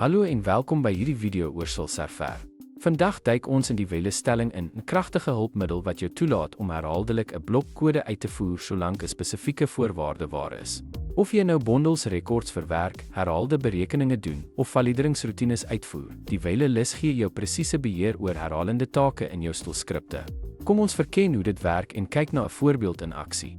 Hallo en welkom by hierdie video oor Salserver. Vandag duik ons in die welestelling in 'n kragtige hulpmiddel wat jou toelaat om herhaaldelik 'n blok kode uit te voer solank 'n spesifieke voorwaarde waar is. Of jy nou bondels rekords verwerk, herhaalde berekeninge doen of valideringsroetines uitvoer, die WLS gee jou presiese beheer oor herhalende take in jou stilskripte. Kom ons verken hoe dit werk en kyk na 'n voorbeeld in aksie.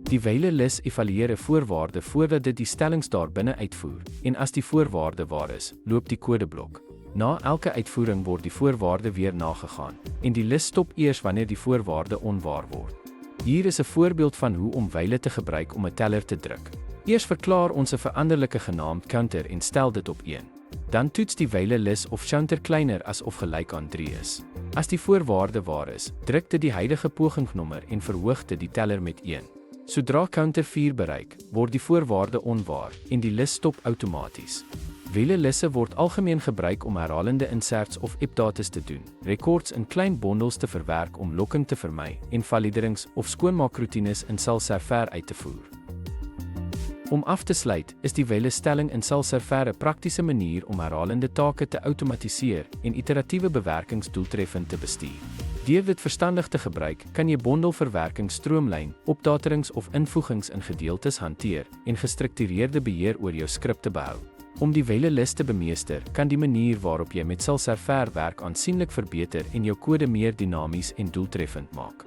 Die WLS evalueer 'n voorwaarde voordat dit die stellings daarbinne uitvoer, en as die voorwaarde waar is, loop die kodeblok. Na elke uitvoering word die voorwaarde weer nagegaan, en die lys stop eers wanneer die voorwaarde onwaar word. Hier is 'n voorbeeld van hoe om wyle te gebruik om 'n teller te druk. Eers verklaar ons 'n veranderlike genaamd counter en stel dit op 1. Dan toets die WLS of counter kleiner as of gelyk aan 3 is. As die voorwaarde waar is, druk dit die huidige pogingnommer en verhoog dit die teller met 1. Sodra counter 4 bereik, word die voorwaarde onwaar en die lys stop outomaties. WLS'e word algemeen gebruik om herhalende inserts of updates te doen, rekords in klein bondels te verwerk om lokking te vermy en validerings of skoonmaakroetines in Salserver uit te voer. Om af te sluit, is die WLS-stelling in Salserver 'n praktiese manier om herhalende take te outomatiseer en iteratiewe bewerkings doeltreffend te bestuur. Deur dit verstandig te gebruik, kan jy bondelverwerking stroomlyn, opdaterings of invoegings in gedeeltes hanteer en gestruktureerde beheer oor jou skripte behou. Om die WLS te bemeester, kan die manier waarop jy met Salserver werk aansienlik verbeter en jou kode meer dinamies en doeltreffend maak.